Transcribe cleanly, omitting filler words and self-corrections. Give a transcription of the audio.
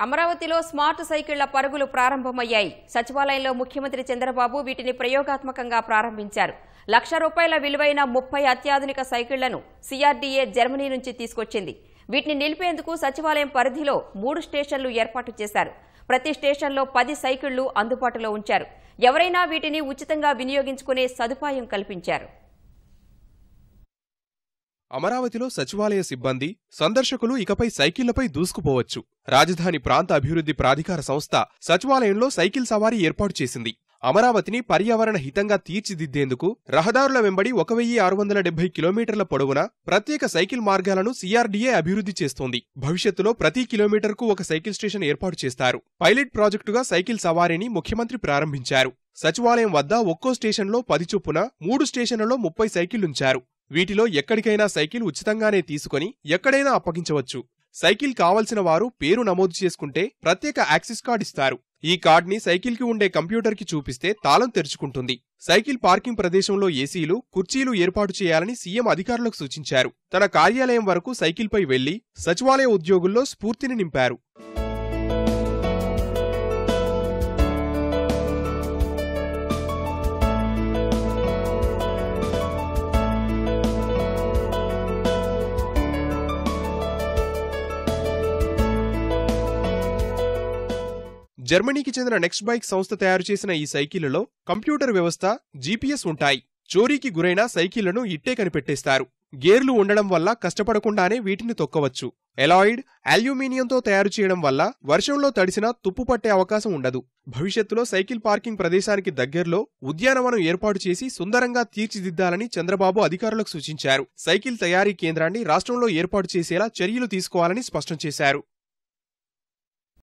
అమరావతిలో స్మార్ట్ సైకిళ్ల పరుగులు ప్రారంభమయ్యాయి. సచివాలయంలో ముఖ్యమంత్రి చంద్రబాబు వీటిని ప్రయోగాత్మకంగా ప్రారంభించారు. ₹1,00,000 విలువైన 30 అత్యాధునిక సైకిళ్లను సిఆర్డీఏ జర్మనీ నుంచి తీసుకొచ్చింది. వీటిని నిలిపేందుకు సచివాలయం పరిధిలో 3 స్టేషన్లు ఏర్పాటు చేశారు. ప్రతి స్టేషన్లో 10 సైకిళ్లు అందుబాటులో ఉంచారు. ఎవరైనా వీటిని ఉచితంగా వినియోగించుకునే సదుపాయం కల్పించారు. అమరావతిలో సచివాలయ సిబ్బంది, సందర్శకులు ఇకపై సైకిళ్లపై దూసుకుపోవచ్చు. రాజధాని ప్రాంత అభివృద్ధి ప్రాధికార సంస్థ సచివాలయంలో సైకిల్ సవారీ ఏర్పాటు చేసింది. అమరావతిని పర్యావరణ హితంగా తీర్చిదిద్దేందుకు రహదారుల వెంబడి 1670 కిలోమీటర్ల పొడవున ప్రత్యేక సైకిల్ మార్గాలను సిఆర్డీఏ అభివృద్ధి చేస్తోంది. భవిష్యత్తులో ప్రతి కిలోమీటర్కు ఒక సైకిల్ స్టేషన్ ఏర్పాటు చేస్తారు. పైలట్ ప్రాజెక్టుగా సైకిల్ సవారీని ముఖ్యమంత్రి ప్రారంభించారు. సచివాలయం వద్ద ఒక్కో స్టేషన్లో 10 చొప్పున 3 స్టేషన్లలో 30 సైకిళ్లుంచారు. వీటిలో ఎక్కడికైనా సైకిల్ ఉచితంగానే తీసుకుని ఎక్కడైనా అప్పగించవచ్చు. సైకిల్ కావలసిన వారు పేరు నమోదు చేసుకుంటే ప్రత్యేక యాక్సెస్ కార్డు ఇస్తారు. ఈ కార్డ్ని సైకిల్కి ఉండే కంప్యూటర్కి చూపిస్తే తాళం తెరుచుకుంటుంది. సైకిల్ పార్కింగ్ ప్రదేశంలో ఏసీలు, కుర్చీలు ఏర్పాటు చేయాలని సీఎం అధికారులకు సూచించారు. తన కార్యాలయం వరకు సైకిల్పై వెళ్లి సచివాలయ ఉద్యోగుల్లో స్ఫూర్తిని నింపారు. జర్మనీకి చెందిన నెక్స్ట్ బైక్ సంస్థ తయారు చేసిన ఈ సైకిళ్లలో కంప్యూటర్ వ్యవస్థ, జీపీఎస్ ఉంటాయి. చోరీకి గురైన సైకిళ్లను ఇట్టే కనిపెట్టేస్తారు. గేర్లు ఉండడం వల్ల కష్టపడకుండానే వీటిని తొక్కవచ్చు. ఎలాయిడ్, అల్యూమినియంతో తయారు చేయడం వల్ల వర్షంలో తడిసినా తుప్పు పట్టే అవకాశం ఉండదు. భవిష్యత్తులో సైకిల్ పార్కింగ్ ప్రదేశానికి దగ్గర్లో ఉద్యానవనం ఏర్పాటు చేసి సుందరంగా తీర్చిదిద్దాలని చంద్రబాబు అధికారులకు సూచించారు. సైకిల్ తయారీ కేంద్రాన్ని రాష్ట్రంలో ఏర్పాటు చేసేలా చర్యలు తీసుకోవాలని స్పష్టం చేశారు.